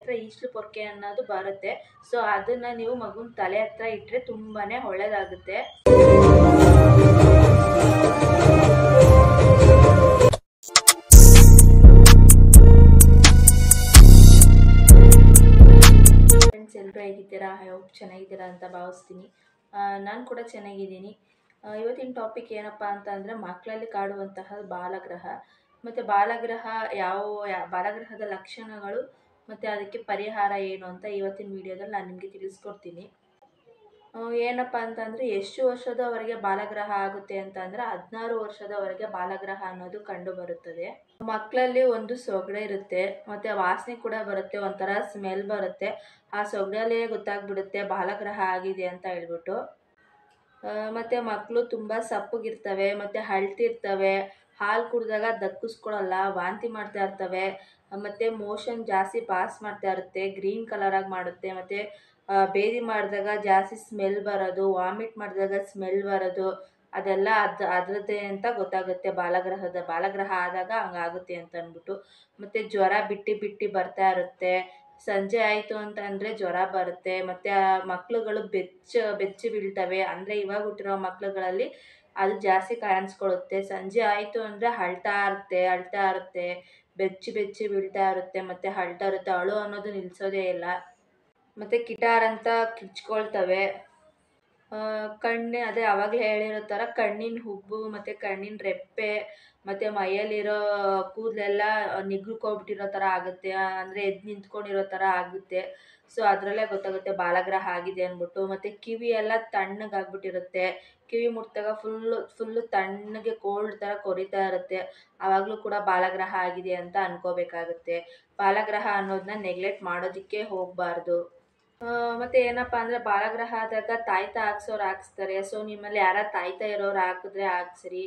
ಹತ್ರ ಈಸ್ಲು ಪೊರ್ಕೆ ಅನ್ನೋದು ಬರುತ್ತೆ. ಸೊ ಅದನ್ನ ನೀವು ಮಗುನ ತಲೆ ಹತ್ರ ಇಟ್ಟರೆ ತುಂಬಾನೇ ಒಳ್ಳೇದಾಗುತ್ತೆ. ಫ್ರೆಂಡ್ಸ್, ಎಲ್ಲರೂ ಹೇಗಿದ್ದೀರಾ? ಐ ಹೋಪ್ ಚೆನ್ನಾಗಿದ್ದೀರಾ ಅಂತ ಭಾವಿಸ್ತೀನಿ. ನಾನು ಕೂಡ ಚೆನ್ನಾಗಿದ್ದೀನಿ. ಇವತ್ತಿನ ಟಾಪಿಕ್ ಏನಪ್ಪ ಅಂತ ಅಂದರೆ, ಮಕ್ಕಳಲ್ಲಿ ಕಾಡುವಂತಹ ಬಾಲಗ್ರಹ ಮತ್ತು ಬಾಲಗ್ರಹದ ಲಕ್ಷಣಗಳು ಮತ್ತು ಅದಕ್ಕೆ ಪರಿಹಾರ ಏನು ಅಂತ ಇವತ್ತಿನ ವಿಡಿಯೋದಲ್ಲಿ ನಾನು ನಿಮಗೆ ತಿಳಿಸ್ಕೊಡ್ತೀನಿ. ಏನಪ್ಪ ಅಂತಂದರೆ, ಎಷ್ಟು ವರ್ಷದವರೆಗೆ ಬಾಲಗ್ರಹ ಆಗುತ್ತೆ ಅಂತಂದರೆ 16 ವರ್ಷದವರೆಗೆ ಬಾಲಗ್ರಹ ಅನ್ನೋದು ಕಂಡು ಬರುತ್ತದೆ. ಮಕ್ಕಳಲ್ಲಿ ಒಂದು ಸೊಗಡೆ ಇರುತ್ತೆ, ಮತ್ತು ವಾಸನೆ ಕೂಡ ಬರುತ್ತೆ, ಒಂಥರ ಸ್ಮೆಲ್ ಬರುತ್ತೆ. ಆ ಸೊಗಡಲ್ಲೇ ಗೊತ್ತಾಗ್ಬಿಡುತ್ತೆ ಬಾಲಗ್ರಹ ಆಗಿದೆ ಅಂತ ಹೇಳ್ಬಿಟ್ಟು. ಮತ್ತು ಮಕ್ಕಳು ತುಂಬ ಸಪ್ಪಗಿರ್ತವೆ, ಮತ್ತು ಅಳ್ತಿರ್ತವೆ, ಹಾಲು ಕುಡಿದಾಗ ದಕ್ಕಿಸ್ಕೊಳ್ಳಲ್ಲ, ವಾಂತಿ ಮಾಡ್ತಾ ಇರ್ತವೆ, ಮತ್ತು ಮೋಷನ್ ಜಾಸ್ತಿ ಪಾಸ್ ಮಾಡ್ತಾ ಇರುತ್ತೆ, ಗ್ರೀನ್ ಕಲರಾಗಿ ಮಾಡುತ್ತೆ, ಮತ್ತು ಬೇದಿ ಮಾಡಿದಾಗ ಜಾಸ್ತಿ ಸ್ಮೆಲ್ ಬರೋದು, ವಾಮಿಟ್ ಮಾಡಿದಾಗ ಸ್ಮೆಲ್ ಬರೋದು, ಅದೆಲ್ಲ ಅದರದ್ದೇ ಅಂತ ಗೊತ್ತಾಗುತ್ತೆ. ಬಾಲಗ್ರಹ ಆದಾಗ ಹಂಗಾಗುತ್ತೆ ಅಂತ ಅಂದ್ಬಿಟ್ಟು. ಮತ್ತು ಜ್ವರ ಬಿಟ್ಟು ಬರ್ತಾ ಇರುತ್ತೆ. ಸಂಜೆ ಆಯಿತು ಅಂತ ಅಂದರೆ ಜ್ವರ ಬರುತ್ತೆ. ಮತ್ತು ಮಕ್ಳುಗಳು ಬೆಚ್ಚಿ ಬೀಳ್ತವೆ. ಅಂದರೆ ಇವಾಗ ಹುಟ್ಟಿರೋ ಮಕ್ಳುಗಳಲ್ಲಿ ಅದು ಜಾಸ್ತಿ ಕಾಣಿಸ್ಕೊಳ್ಳುತ್ತೆ. ಸಂಜೆ ಆಯಿತು ಅಂದರೆ ಅಳ್ತಾ ಇರುತ್ತೆ, ಬೆಚ್ಚಿ ಬೀಳ್ತಾ ಇರುತ್ತೆ, ಮತ್ತು ಅಳ್ತಾ ಇರುತ್ತೆ. ಅಳು ಅನ್ನೋದು ನಿಲ್ಲಿಸೋದೇ ಇಲ್ಲ. ಮತ್ತು ಕಿಟಾರ್ ಅಂತ ಕಿಚ್ಕೊಳ್ತವೆ. ಅದೇ ಆವಾಗಲೇ ಹೇಳಿರೋ ಥರ ಕಣ್ಣಿನ ಹುಬ್ಬು, ಮತ್ತು ಕಣ್ಣಿನ ರೆಪ್ಪೆ, ಮತ್ತು ಮೈಯಲ್ಲಿರೋ ಕೂದಲೆಲ್ಲ ನಿಗ್ರುಕೋಗ್ಬಿಟ್ಟಿರೋ ಥರ ಆಗುತ್ತೆ. ಅಂದರೆ ಎದ್ದು ನಿಂತ್ಕೊಂಡಿರೋ ಥರ ಆಗುತ್ತೆ. ಸೊ ಅದರಲ್ಲೇ ಗೊತ್ತಾಗುತ್ತೆ ಬಾಲಗ್ರಹ ಆಗಿದೆ ಅಂದ್ಬಿಟ್ಟು. ಮತ್ತು ಕಿವಿ ಎಲ್ಲ ತಣ್ಣಗಾಗ್ಬಿಟ್ಟಿರುತ್ತೆ. ಕಿವಿ ಮುಟ್ಟಿದಾಗ ಫುಲ್ಲು ತಣ್ಣಗೆ ಕೋಲ್ಡ್ ಥರ ಕೊರಿತಾ ಇರುತ್ತೆ. ಆವಾಗಲೂ ಕೂಡ ಬಾಲಗ್ರಹ ಆಗಿದೆ ಅಂತ ಅನ್ಕೋಬೇಕಾಗುತ್ತೆ. ಬಾಲಗ್ರಹ ಅನ್ನೋದನ್ನ ನೆಗ್ಲೆಕ್ಟ್ ಮಾಡೋದಕ್ಕೆ ಹೋಗಬಾರ್ದು. ಮತ್ತು ಏನಪ್ಪ ಅಂದರೆ, ಬಾಲಗ್ರಹ ಆದಾಗ ತಾಯ್ತ ಹಾಕ್ಸೋರು ಹಾಕ್ಸ್ತಾರೆ. ಸೊ ನಿಮ್ಮಲ್ಲಿ ಯಾರ ತಾಯ್ತ ಇರೋರು ಹಾಕಿದ್ರೆ ಹಾಕ್ಸ್ರಿ.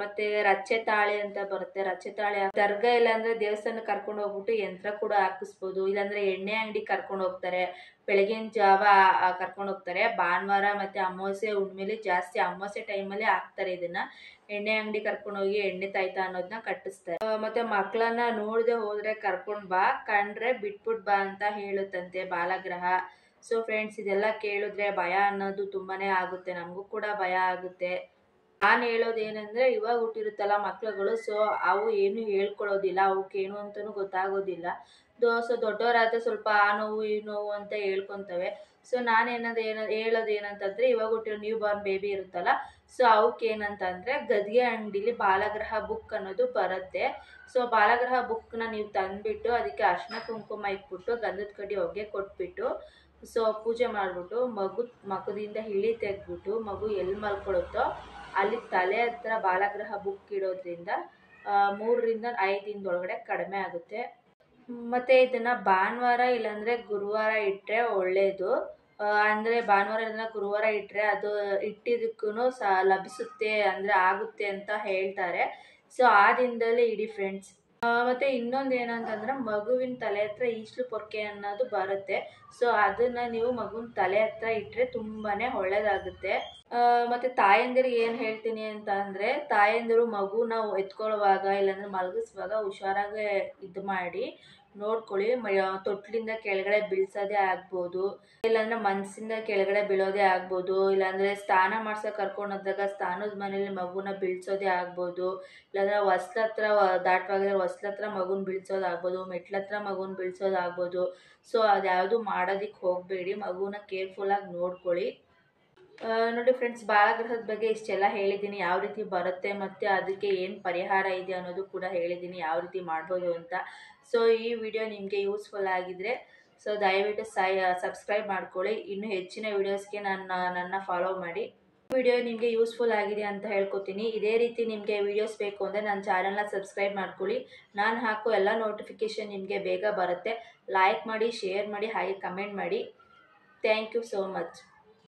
ಮತ್ತು ರಚ್ಚೆ ತಾಳಿ ಅಂತ ಬರುತ್ತೆ. ರಚ್ಚೆ ತಾಳಿ ದರ್ಗಾ ಇಲ್ಲಾಂದರೆ ದೇವಸ್ಥಾನಕ್ಕೆ ಕರ್ಕೊಂಡು ಹೋಗ್ಬಿಟ್ಟು ಯಂತ್ರ ಕೂಡ ಹಾಕಿಸ್ಬೋದು. ಇಲ್ಲಾಂದರೆ ಎಣ್ಣೆ ಅಂಗಡಿ ಕರ್ಕೊಂಡು ಹೋಗ್ತಾರೆ. ಬೆಳಗಿನ ಜಾವ ಕರ್ಕೊಂಡು ಹೋಗ್ತಾರೆ. ಭಾನುವಾರ ಮತ್ತು ಅಮಾವಾಸ್ಯೆ ಹುಣ್ಣಿಮೆಲಿ ಜಾಸ್ತಿ ಅಮಾವಾಸ್ಯೆ ಟೈಮಲ್ಲಿ ಹಾಕ್ತಾರೆ ಇದನ್ನು. ಎಣ್ಣೆ ಅಂಗಡಿ ಕರ್ಕೊಂಡು ಹೋಗಿ ಎಣ್ಣೆ ತಾಯ್ತ ಅನ್ನೋದನ್ನ ಕಟ್ಟಿಸ್ತಾರೆ. ಮತ್ತು ಮಕ್ಕಳನ್ನ ನೋಡದೆ ಹೋದರೆ ಕರ್ಕೊಂಡು ಬಾ, ಕಂಡ್ರೆ ಬಿಟ್ಬಿಟ್ಟು ಬಾ ಅಂತ ಹೇಳುತ್ತಂತೆ ಬಾಲಗ್ರಹ. ಸೊ ಫ್ರೆಂಡ್ಸ್, ಇದೆಲ್ಲ ಕೇಳಿದ್ರೆ ಭಯ ಅನ್ನೋದು ತುಂಬಾ ಆಗುತ್ತೆ. ನಮಗೂ ಕೂಡ ಭಯ ಆಗುತ್ತೆ. ನಾನು ಹೇಳೋದೇನೆಂದರೆ, ಇವಾಗ ಹುಟ್ಟಿರುತ್ತಲ್ಲ ಮಕ್ಳುಗಳು, ಸೊ ಅವು ಏನು ಹೇಳ್ಕೊಳ್ಳೋದಿಲ್ಲ, ಅವಕ್ಕೇನು ಅಂತಲೂ ಗೊತ್ತಾಗೋದಿಲ್ಲ. ಸೊ ದೊಡ್ಡವರಾದರೆ ಸ್ವಲ್ಪ ಆ ನೋವು ಈ ನೋವು ಅಂತ ಹೇಳ್ಕೊತವೆ. ಸೊ ಹೇಳೋದೇನಂತಂದರೆ, ಇವಾಗ ಹುಟ್ಟಿರೋ ನ್ಯೂ ಬಾರ್ನ್ ಬೇಬಿ ಇರುತ್ತಲ್ಲ, ಸೊ ಅವಕ್ಕೇನಂತಂದರೆ ಗದ್ಗೆ ಅಂಗಡಿಲಿ ಬಾಲಗ್ರಹ ಬುಕ್ ಅನ್ನೋದು ಬರುತ್ತೆ. ಸೊ ಬಾಲಗ್ರಹ ಬುಕ್ನ ನೀವು ತಂದುಬಿಟ್ಟು ಅದಕ್ಕೆ ಅರ್ಶಿನ ಕುಂಕುಮ ಇಟ್ಬಿಟ್ಟು ಗಂಧದ ಕಡ್ಡಿ ಹೊಗೆ ಕೊಟ್ಬಿಟ್ಟು ಸೊ ಪೂಜೆ ಮಾಡಿಬಿಟ್ಟು ಮಗುದಿಂದ ಇಳಿ ತೆಗೆದ್ಬಿಟ್ಟು ಮಗು ಎಲ್ಲಿ ಮಲ್ಕೊಳ್ಳುತ್ತೋ ಅಲ್ಲಿ ತಲೆ ಹತ್ರ ಬಾಲಗ್ರಹ ಬುಕ್ ಇಡೋದ್ರಿಂದ 3 ರಿಂದ 5 ದಿನದೊಳಗಡೆ ಕಡಿಮೆ ಆಗುತ್ತೆ. ಮತ್ತು ಇದನ್ನು ಭಾನುವಾರ ಇಲ್ಲಾಂದರೆ ಗುರುವಾರ ಇಟ್ಟರೆ ಒಳ್ಳೆಯದು. ಅಂದರೆ ಭಾನುವಾರ ಇಲ್ಲ ಗುರುವಾರ ಇಟ್ಟರೆ ಅದು ಇಟ್ಟಿದ್ದಕ್ಕೂ ಲಭಿಸುತ್ತೆ, ಅಂದರೆ ಆಗುತ್ತೆ ಅಂತ ಹೇಳ್ತಾರೆ. ಸೊ ಆ ದಿನದಲ್ಲಿ ಇಡಿ ಫ್ರೆಂಡ್ಸ್. ಮತ್ತು ಇನ್ನೊಂದು ಏನಂತಂದರೆ, ಮಗುವಿನ ತಲೆ ಹತ್ರ ಈಸ್ಲು ಪೊರ್ಕೆ ಅನ್ನೋದು ಬರುತ್ತೆ. ಸೊ ಅದನ್ನು ನೀವು ಮಗುನ ತಲೆ ಹತ್ರ ಇಟ್ಟರೆ ತುಂಬಾ ಒಳ್ಳೆಯದಾಗುತ್ತೆ. ಮತ್ತು ತಾಯಂದಿರಿಗೆ ಏನು ಹೇಳ್ತೀನಿ ಅಂತ ಅಂದರೆ, ತಾಯಂದಿರು ಮಗುನ ಎತ್ಕೊಳ್ಳುವಾಗ ಇಲ್ಲಾಂದರೆ ಮಲಗಿಸುವಾಗ ಹುಷಾರಾಗಿ ಇದು ಮಾಡಿ ನೋಡ್ಕೊಳ್ಳಿ. ತೊಟ್ಲಿಂದ ಕೆಳಗಡೆ ಬೀಳ್ಸೋದೇ ಆಗ್ಬೋದು, ಇಲ್ಲಾಂದರೆ ಮನಸ್ಸಿಂದ ಕೆಳಗಡೆ ಬೀಳೋದೇ ಆಗ್ಬೋದು, ಇಲ್ಲಾಂದರೆ ಸ್ನಾನ ಮಾಡ್ಸೋಕೆ ಕರ್ಕೊಂಡು ಹೋದಾಗ ಸ್ನಾನದ ಮನೇಲಿ ಮಗುನ ಬೀಳ್ಸೋದೇ ಆಗ್ಬೋದು, ಇಲ್ಲಾಂದರೆ ಹೊಸ್ಲತ್ರ ಮಗುನ ಬೀಳ್ಸೋದಾಗ್ಬೋದು, ಮೆಟ್ಲತ್ರ ಮಗುನ ಬೀಳ್ಸೋದಾಗ್ಬೋದು. ಸೊ ಅದ್ಯಾವುದು ಮಾಡೋದಕ್ಕೆ ಹೋಗಬೇಡಿ, ಮಗುನ ಕೇರ್ಫುಲ್ಲಾಗಿ ನೋಡ್ಕೊಳ್ಳಿ. ನೋಡಿ ಫ್ರೆಂಡ್ಸ್, ಬಾಲಗ್ರಹದ ಬಗ್ಗೆ ಇಷ್ಟೆಲ್ಲ ಹೇಳಿದ್ದೀನಿ, ಯಾವ ರೀತಿ ಬರುತ್ತೆ ಮತ್ತು ಅದಕ್ಕೆ ಏನು ಪರಿಹಾರ ಇದೆ ಅನ್ನೋದು ಕೂಡ ಹೇಳಿದ್ದೀನಿ, ಯಾವ ರೀತಿ ಮಾಡ್ಬೋದು ಅಂತ. ಸೊ ಈ ವಿಡಿಯೋ ನಿಮಗೆ ಯೂಸ್ಫುಲ್ ಆಗಿದ್ರೆ ಸೊ ದಯವಿಟ್ಟು ಸಬ್ಸ್ಕ್ರೈಬ್ ಮಾಡ್ಕೊಳ್ಳಿ. ಇನ್ನೂ ಹೆಚ್ಚಿನ ವೀಡಿಯೋಸ್ಗೆ ನನ್ನ ಫಾಲೋ ಮಾಡಿ. ವಿಡಿಯೋ ನಿಮಗೆ ಯೂಸ್ಫುಲ್ ಆಗಿದೆ ಅಂತ ಹೇಳ್ಕೊತೀನಿ. ಇದೇ ರೀತಿ ನಿಮಗೆ ವೀಡಿಯೋಸ್ ಬೇಕು ಅಂದರೆ ನನ್ನ ಚಾನಲ್ನ ಸಬ್ಸ್ಕ್ರೈಬ್ ಮಾಡ್ಕೊಳ್ಳಿ. ನಾನು ಹಾಕೋ ಎಲ್ಲ ನೋಟಿಫಿಕೇಷನ್ ನಿಮಗೆ ಬೇಗ ಬರುತ್ತೆ. ಲೈಕ್ ಮಾಡಿ, ಶೇರ್ ಮಾಡಿ, ಹಾಗೆ ಕಮೆಂಟ್ ಮಾಡಿ. Thank you so much.